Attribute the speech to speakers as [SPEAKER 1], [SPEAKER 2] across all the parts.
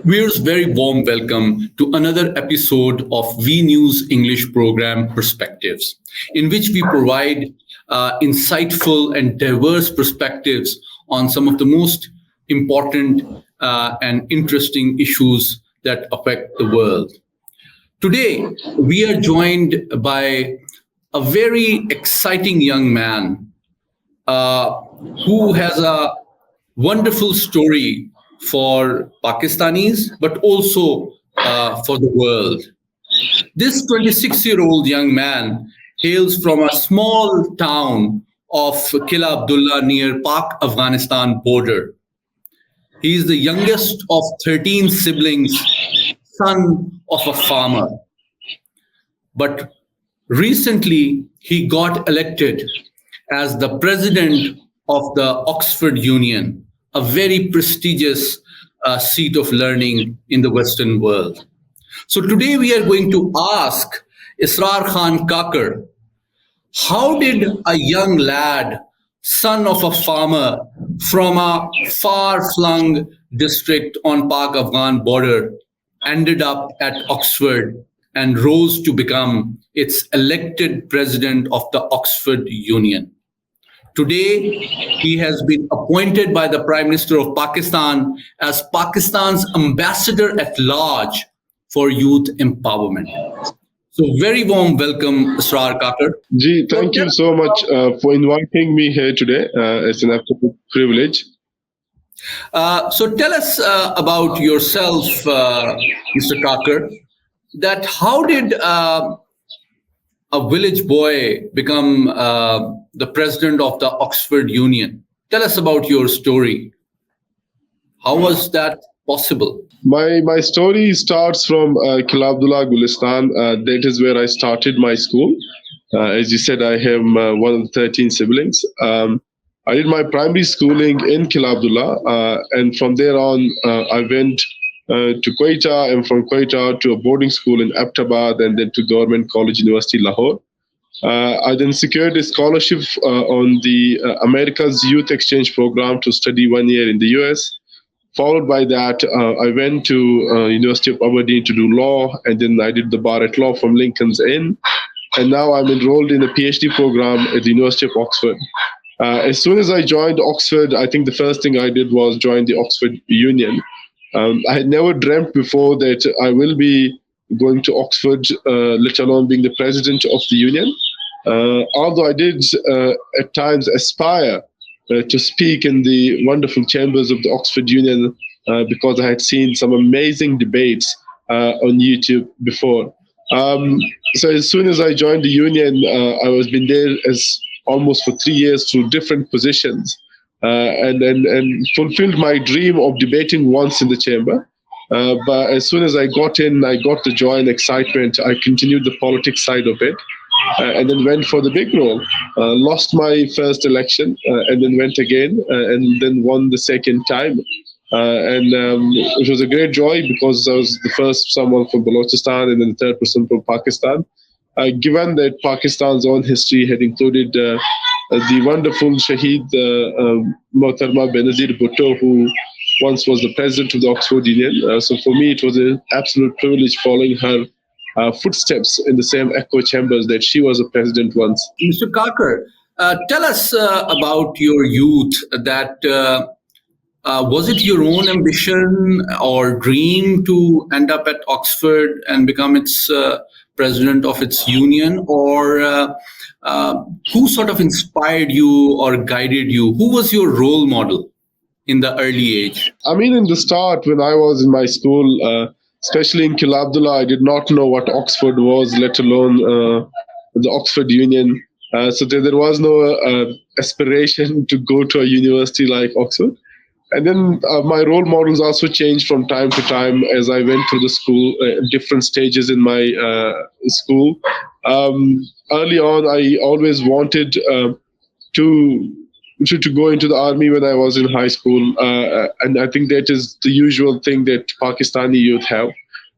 [SPEAKER 1] Viewers, very warm welcome to another episode of V News English program Perspectives, in which we provide insightful and diverse perspectives on some of the most important and interesting issues that affect the world. Today, we are joined by a very exciting young man who has a wonderful story for Pakistanis, but also for the world. This 26-year-old young man hails from a small town of Kila Abdullah near Pak-Afghanistan border. He is the youngest of 13 siblings, son of a farmer. But recently, he got elected as the president of the Oxford Union, a very prestigious seat of learning in the Western world. So today we are going to ask Israr Khan Kakar, how did a young lad, son of a farmer from a far-flung district on Pak-Afghan border, ended up at Oxford and rose to become its elected president of the Oxford Union? Today, he has been appointed by the Prime Minister of Pakistan as Pakistan's ambassador at large for youth empowerment. So, very warm welcome, Israr Kakar.
[SPEAKER 2] Ji, thank you so much for inviting me here today. It's an absolute privilege.
[SPEAKER 1] So, tell us about yourself, Mr. Kakar. That how did a village boy become the president of the Oxford Union? Tell us about your story. How was that possible?
[SPEAKER 2] My story starts from Kila Abdullah, Gulistan. That is where I started my school. As you said, I am one of the 13 siblings. I did my primary schooling in Kila Abdullah, and from there on, I went to Quetta, and from Quetta to a boarding school in Abbottabad, and then to Government College University, Lahore. I then secured a scholarship on the America's Youth Exchange Program to study 1 year in the US. Followed by that, I went to University of Aberdeen to do law, and then I did the bar at law from Lincoln's Inn. And now I'm enrolled in a PhD program at the University of Oxford. As soon as I joined Oxford, I think the first thing I did was join the Oxford Union. I had never dreamt before that I will be going to Oxford, let alone being the president of the union. Although I did at times aspire to speak in the wonderful chambers of the Oxford Union because I had seen some amazing debates on YouTube before. So as soon as I joined the union, I was been there as almost for 3 years through different positions. And fulfilled my dream of debating once in the chamber. But as soon as I got in, I got the joy and excitement. I continued the politics side of it, and then went for the big role. Lost my first election, and then went again, and then won the second time. It was a great joy because I was the first someone from Balochistan and then the third person from Pakistan. Given that Pakistan's own history had included the wonderful Shaheed Mohtarma Benazir Bhutto, who once was the president of the Oxford Union. So for me, it was an absolute privilege following her footsteps in the same echo chambers that she was a president once.
[SPEAKER 1] Mr. Kakar, tell us about your youth. That was it your own ambition or dream to end up at Oxford and become its president of its union, or who sort of inspired you or guided you? Who was your role model in the early age?
[SPEAKER 2] I mean, in the start, when I was in my school, especially in Kila Abdullah, I did not know what Oxford was, let alone the Oxford Union. So there was no aspiration to go to a university like Oxford. And then my role models also changed from time to time as I went through the school, different stages in my school. Early on, I always wanted to go into the army when I was in high school. And I think that is the usual thing that Pakistani youth have,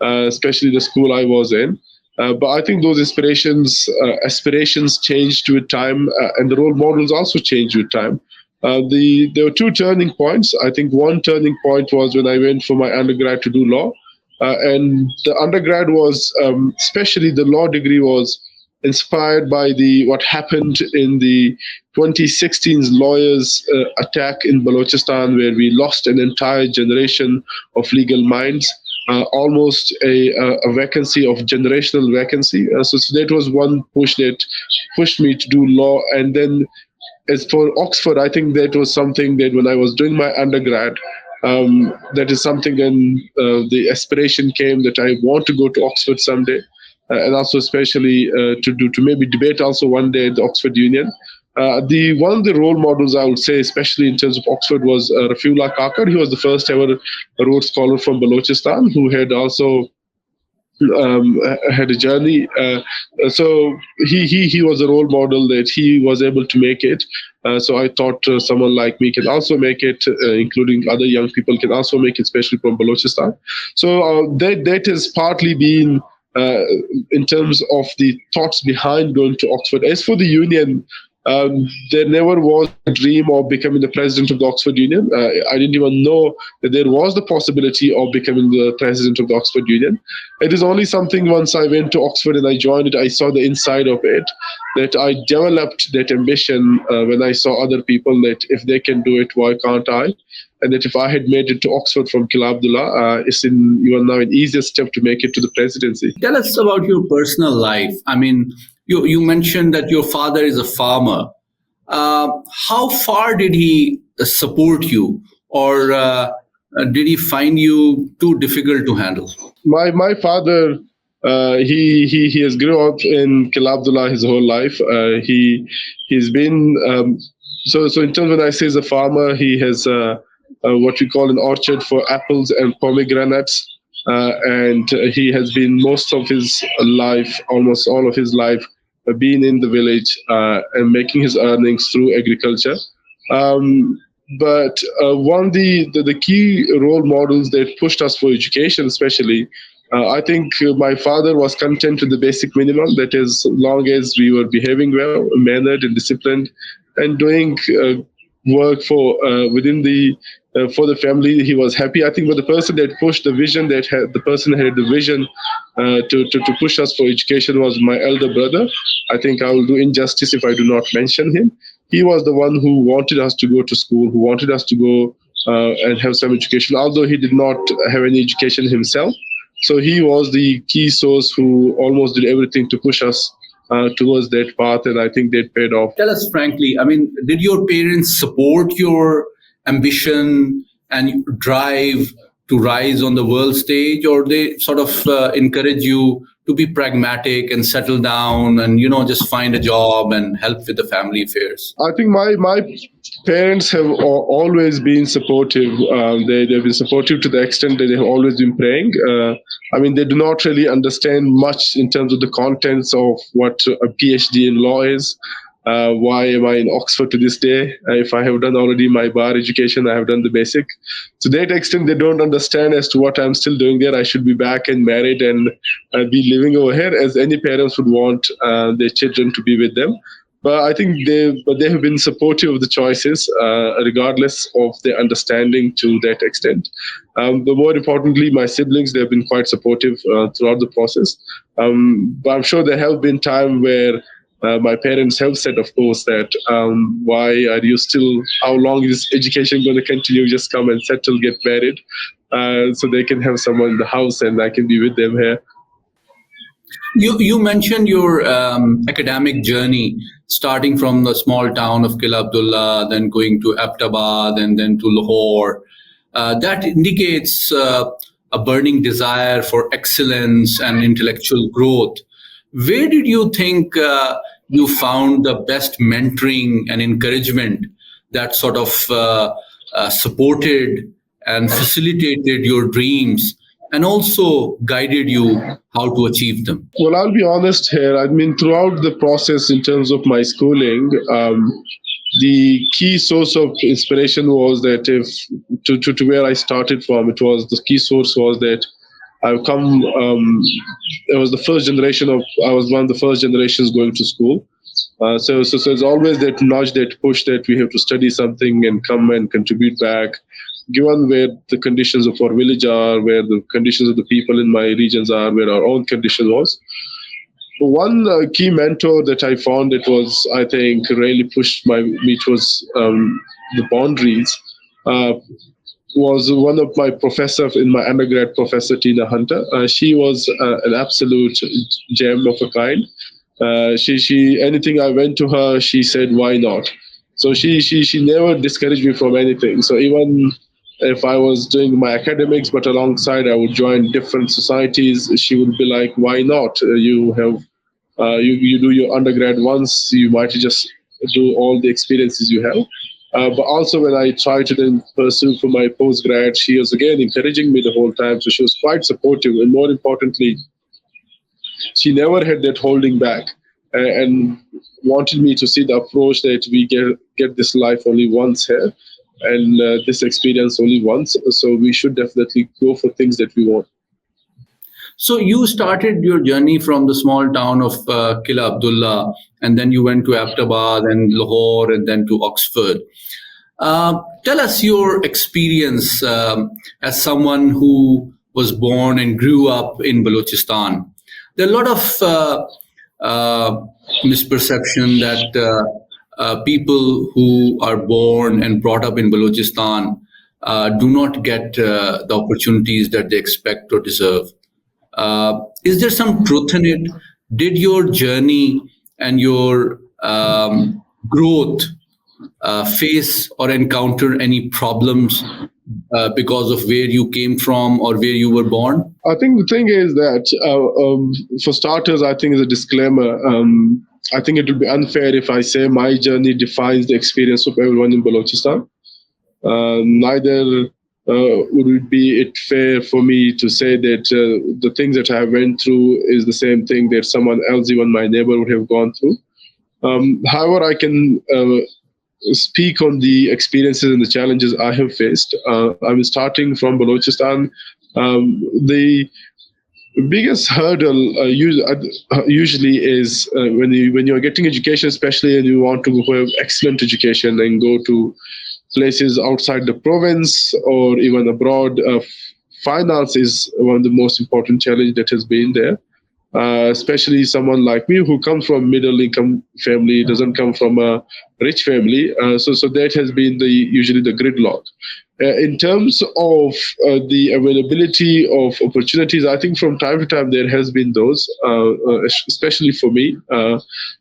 [SPEAKER 2] especially the school I was in. But I think those aspirations changed with time, and the role models also changed with time. There were two turning points. I think one turning point was when I went for my undergrad to do law, and the undergrad was, especially the law degree, was inspired by the what happened in the 2016 lawyers attack in Balochistan, where we lost an entire generation of legal minds. Almost a vacancy of generational vacancy. So that was one push that pushed me to do law. And then as for Oxford, I think that was something that when I was doing my undergrad, that is something then the aspiration came that I want to go to Oxford someday, and also especially to maybe debate also one day at the Oxford Union. The one of the role models I would say, especially in terms of Oxford, was Rafiullah Kakar. He was the first ever Rhodes Scholar from Balochistan who had also had a journey. So he was a role model that he was able to make it. So I thought someone like me can also make it, including other young people can also make it, especially from Balochistan. So that has partly been uh, in terms of the thoughts behind going to Oxford. As for the union, there never was a dream of becoming the president of the Oxford Union. I didn't even know that there was the possibility of becoming the president of the Oxford Union. It is only something once I went to Oxford and I joined it, I saw the inside of it, that I developed that ambition when I saw other people that if they can do it, why can't I? And that if I had made it to Oxford from Kila Abdullah, it's you are now an easier step to make it to the presidency.
[SPEAKER 1] Tell us about your personal life. I mean, you mentioned that your father is a farmer. How far did he support you, or did he find you too difficult to handle?
[SPEAKER 2] My father, he has grew up in Kila Abdullah his whole life. He's been so in terms when I say he's a farmer, he has what we call an orchard for apples and pomegranates. And he has been most of his life, almost all of his life, been in the village and making his earnings through agriculture. Um, but one of the key role models that pushed us for education, especially, I think my father was content with the basic minimum. That is, long as we were behaving well, mannered and disciplined, and doing work for within the for the family, he was happy. I think, but the person that pushed the vision, that had the person had the vision to push us for education was my elder brother. I think I will do injustice if I do not mention him. He was the one who wanted us to go to school, who wanted us to go and have some education, although he did not have any education himself. So he was the key source who almost did everything to push us towards that path, and I think that paid off.
[SPEAKER 1] Tell us frankly, I mean, did your parents support your ambition and drive to rise on the world stage, or they sort of encourage you to be pragmatic and settle down and just find a job and help with the family affairs?
[SPEAKER 2] I think my parents have always been supportive. They've been supportive to the extent that they have always been praying. I mean, they do not really understand much in terms of the contents of what a PhD in law is. Why am I in Oxford to this day? If I have done already my bar education, I have done the basic. To that extent, they don't understand as to what I'm still doing there. I should be back and married and be living over here, as any parents would want their children to be with them. But I think they have been supportive of the choices, regardless of their understanding to that extent. But more importantly, my siblings, they've been quite supportive throughout the process. But I'm sure there have been times where my parents have said, of course, that why are you still, how long is education going to continue? Just come and settle, get married, so they can have someone in the house and I can be with them here.
[SPEAKER 1] You mentioned your academic journey, starting from the small town of Kila Abdullah, then going to Abbottabad, and then to Lahore. That indicates a burning desire for excellence and intellectual growth. Where did you think you found the best mentoring and encouragement that sort of supported and facilitated your dreams and also guided you how to achieve them?
[SPEAKER 2] Well, I'll be honest here. I mean, throughout the process in terms of my schooling, the key source of inspiration was that if to where I started from, it was the key source was that I've come. I was the first generation of. I was one of the first generations going to school. So there's always that nudge, that push that we have to study something and come and contribute back, given where the conditions of our village are, where the conditions of the people in my regions are, where our own condition was. One key mentor that I found that was, I think, really pushed me towards the boundaries uh, was one of my professors in my undergrad, Professor Tina Hunter. She was an absolute gem of a kind. She anything I went to her, she said, "Why not?" So she never discouraged me from anything. So even if I was doing my academics, but alongside I would join different societies, she would be like, "Why not? You have you do your undergrad once, you might just do all the experiences you have." But also when I tried to then pursue for my postgrad, she was again encouraging me the whole time. So she was quite supportive, and more importantly, she never had that holding back, and wanted me to see the approach that we get this life only once here, and this experience only once. So we should definitely go for things that we want.
[SPEAKER 1] So you started your journey from the small town of Kila Abdullah, and then you went to Abbottabad and Lahore, and then to Oxford. Tell us your experience as someone who was born and grew up in Balochistan. There are a lot of misperception that people who are born and brought up in Balochistan do not get the opportunities that they expect or deserve. Is there some truth in it? Did your journey and your growth face or encounter any problems because of where you came from or where you were born?
[SPEAKER 2] I think the thing is that, for starters, I think as a disclaimer, I think it would be unfair if I say my journey defines the experience of everyone in Balochistan. Neither would it be it fair for me to say that the things that I went through is the same thing that someone else, even my neighbor, would have gone through. However, I can speak on the experiences and the challenges I have faced. I was starting from Balochistan. The biggest hurdle usually is when you're getting education, especially, and you want to have excellent education and go to places outside the province or even abroad. Finance is one of the most important challenge that has been there. Especially someone like me who comes from middle income family, doesn't come from a rich family. So that has been the usually the gridlock. In terms of the availability of opportunities, I think from time to time there has been those, especially for me.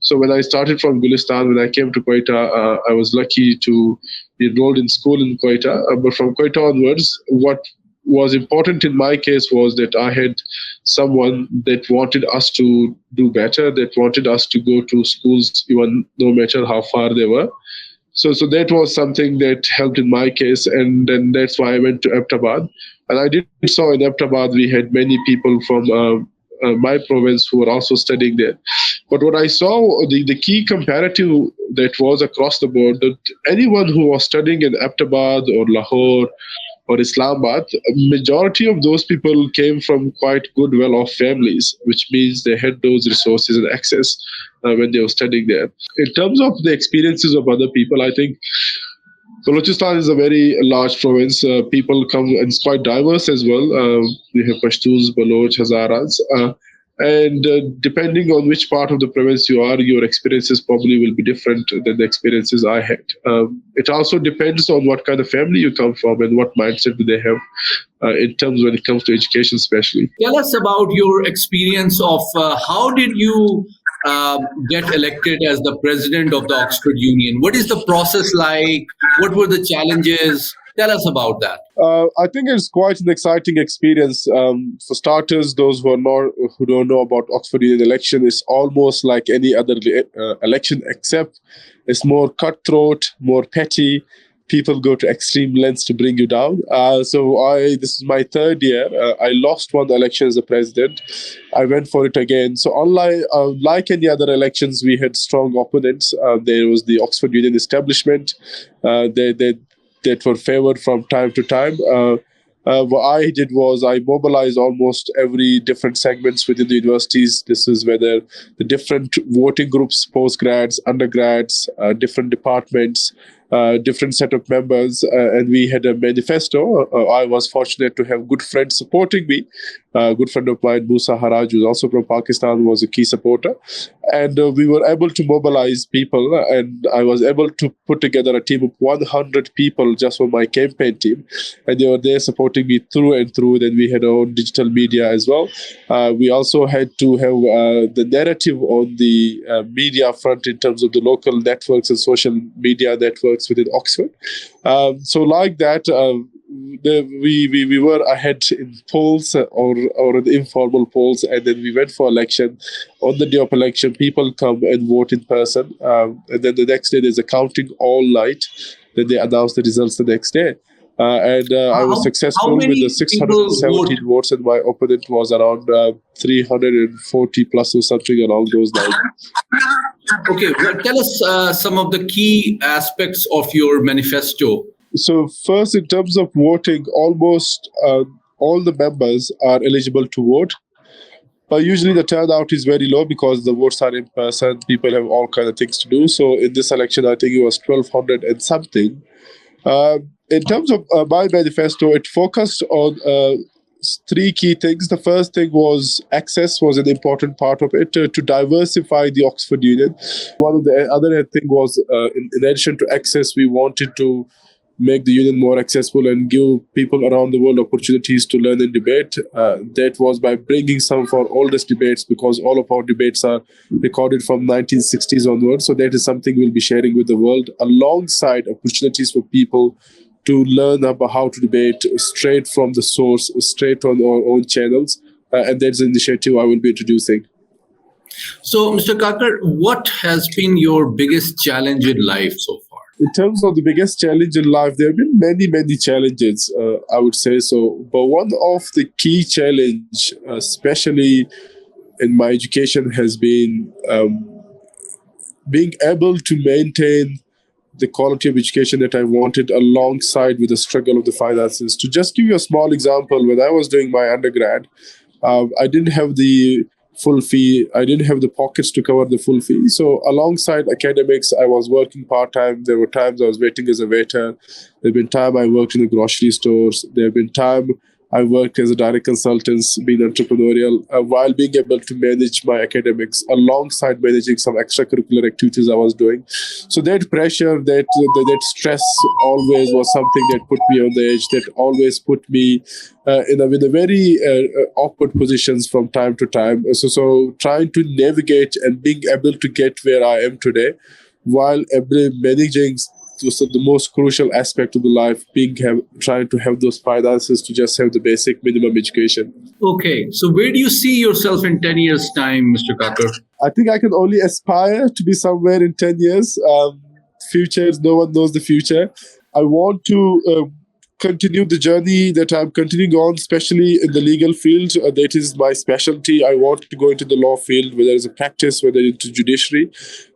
[SPEAKER 2] So when I started from Gulistan, when I came to Quetta, I was lucky to be enrolled in school in Quetta. But from Quetta onwards, what was important in my case was that I had someone that wanted us to do better, that wanted us to go to schools even no matter how far they were. So that was something that helped in my case, and then that's why I went to Abbottabad. And I did saw in Abbottabad we had many people from my province who were also studying there. But what I saw, the key comparative that was across the board, that anyone who was studying in Abbottabad or Lahore or Islamabad, a majority of those people came from quite good, well-off families, which means they had those resources and access when they were studying there. In terms of the experiences of other people, I think Balochistan is a very large province. People come, and it's quite diverse as well. We have Pashtuns, Baloch, Hazaras. And depending on which part of the province you are, your experiences probably will be different than the experiences I had. It also depends on what kind of family you come from and what mindset do they have in terms when it comes to education, especially.
[SPEAKER 1] Tell us about your experience of how did you get elected as the president of the Oxford Union? What is the process like? What were the challenges? Tell us about that.
[SPEAKER 2] I think it's quite an exciting experience. For starters, those who don't know about Oxford Union election, is almost like any other election, except it's more cutthroat, more petty. People go to extreme lengths to bring you down. This is my third year. I lost one election as a president. I went for it again. So unlike like any other elections, we had strong opponents. There was the Oxford Union establishment. They that were favored from time to time. what I did was I mobilized almost every different segments within the universities. This is whether the different voting groups, postgrads, undergrads, different departments, different set of members, and we had a manifesto. I was fortunate to have good friends supporting me. A good friend of mine, Musa Haraj, who's also from Pakistan, was a key supporter. And we were able to mobilize people, and I was able to put together a team of 100 people just for my campaign team. And they were there supporting me through and through. Then we had our own digital media as well. We also had to have the narrative on the media front in terms of the local networks and social media networks within Oxford. So like that, we were ahead in polls or the informal polls, and then we went for election. On the day of election, people come and vote in person, and then the next day there's a counting all night. Then they announce the results the next day. And I was
[SPEAKER 1] How
[SPEAKER 2] successful with the
[SPEAKER 1] many people vote?
[SPEAKER 2] 617 votes, and my opponent was around 340 plus or something along those lines.
[SPEAKER 1] Okay, well, tell us some of the key aspects of your manifesto.
[SPEAKER 2] So first, in terms of voting, almost all the members are eligible to vote. But usually the turnout is very low because the votes are in person. People have all kind of things to do. So in this election, I think it was 1,200 and something. In terms of my manifesto, it focused on three key things. The first thing was access was an important part of it, to diversify the Oxford Union. One of the other thing was, in addition to access, we wanted to make the union more accessible and give people around the world opportunities to learn and debate. That was by bringing some of our oldest debates, because all of our debates are recorded from 1960s onwards. So that is something we'll be sharing with the world, alongside opportunities for people to learn about how to debate straight from the source, straight on our own channels. And that's an initiative I will be introducing.
[SPEAKER 1] So, Mr. Kakar, what has been your biggest challenge in life so far?
[SPEAKER 2] In terms of the biggest challenge in life, there have been many challenges, I would say so. But one of the key challenge, especially in my education, has been being able to maintain the quality of education that I wanted, alongside with the struggle of the finances. To just give you a small example, when I was doing my undergrad, I didn't have the full fee. I didn't have the pockets to cover the full fee. So alongside academics, I was working part-time. There were times I was waiting as a waiter. There have been time I worked in the grocery stores. There have been time I worked as a direct consultant, being entrepreneurial, while being able to manage my academics alongside managing some extracurricular activities I was doing. So that pressure, that stress always was something that put me on the edge, that always put me in a very awkward positions from time to time. So trying to navigate and being able to get where I am today, while managing so the most crucial aspect of the life, trying to have those finances to just have the basic minimum education.
[SPEAKER 1] Okay, so where do you see yourself in 10 years' time, Mr. Kakar?
[SPEAKER 2] I think I can only aspire to be somewhere in 10 years. Future, no one knows the future. I want to continue the journey that I'm continuing on, especially in the legal field. That is my specialty. I want to go into the law field, whether it's a practice, whether into judiciary,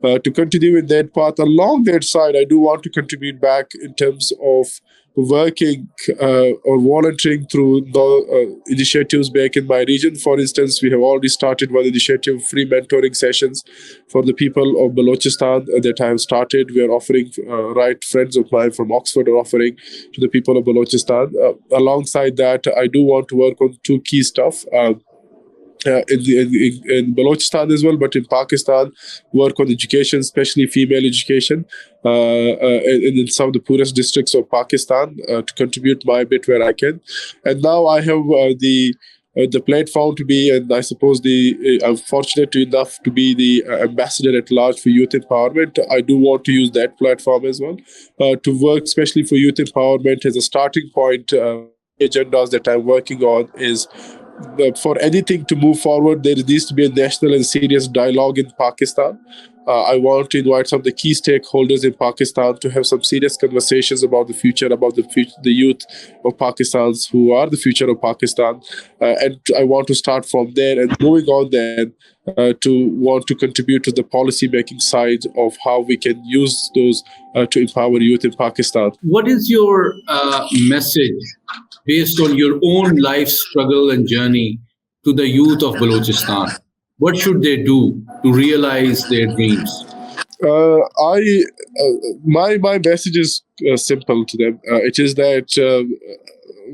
[SPEAKER 2] to continue in that path. Along that side, I do want to contribute back in terms of working or volunteering through the initiatives back in my region. For instance, we have already started one initiative, free mentoring sessions for the people of Balochistan that I have started. We are offering, right, friends of mine from Oxford are offering to the people of Balochistan. Alongside that, I do want to work on two key stuff. In Balochistan as well, but in Pakistan, work on education, especially female education, and in some of the poorest districts of Pakistan, to contribute my bit where I can. And now I have the platform to be, and I suppose I'm fortunate enough to be the ambassador at large for youth empowerment. I do want to use that platform as well to work, especially for youth empowerment as a starting point. Agendas that I'm working on is, for anything to move forward, there needs to be a national and serious dialogue in Pakistan. I want to invite some of the key stakeholders in Pakistan to have some serious conversations about the future, the youth of Pakistan who are the future of Pakistan. And I want to start from there and moving on then to want to contribute to the policy making side of how we can use those to empower youth in Pakistan.
[SPEAKER 1] What is your message based on your own life struggle and journey to the youth of Balochistan? What should they do to realize their dreams?
[SPEAKER 2] I my message is simple to them. It is that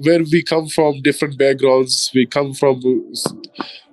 [SPEAKER 2] where we come from, different backgrounds, we come from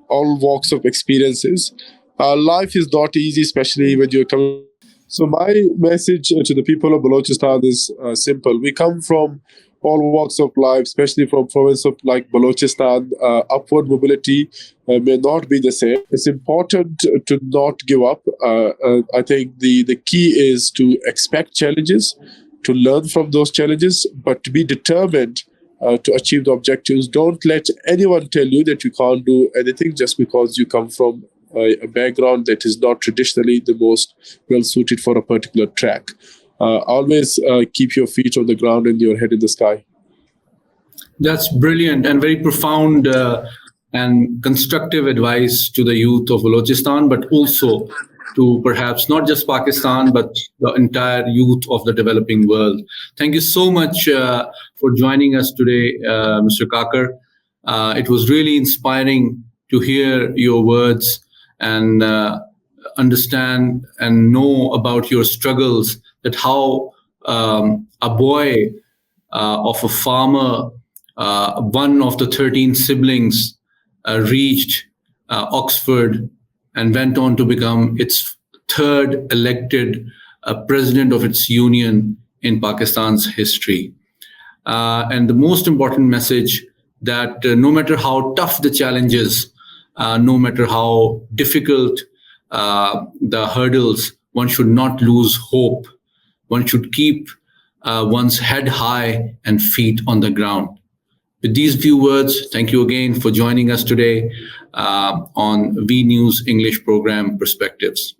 [SPEAKER 2] all walks of experiences. Life is not easy, especially when you're coming. So my message to the people of Balochistan is simple. We come from all walks of life, especially from province of like Balochistan. Upward mobility may not be the same. It's important to not give up. I think the key is to expect challenges, to learn from those challenges, but to be determined to achieve the objectives. Don't let anyone tell you that you can't do anything just because you come from a background that is not traditionally the most well suited for a particular track. Always keep your feet on the ground and your head in the sky.
[SPEAKER 1] That's brilliant and very profound and constructive advice to the youth of Balochistan, but also to perhaps not just Pakistan, but the entire youth of the developing world. Thank you so much for joining us today, Mr. Kakar. It was really inspiring to hear your words and understand and know about your struggles, that how a boy of a farmer, one of the 13 siblings, reached Oxford and went on to become its third elected president of its union in Pakistan's history. And the most important message, that no matter how tough the challenges, no matter how difficult the hurdles, one should not lose hope. One should keep one's head high and feet on the ground. With these few words, thank you again for joining us today on V News English program Perspectives.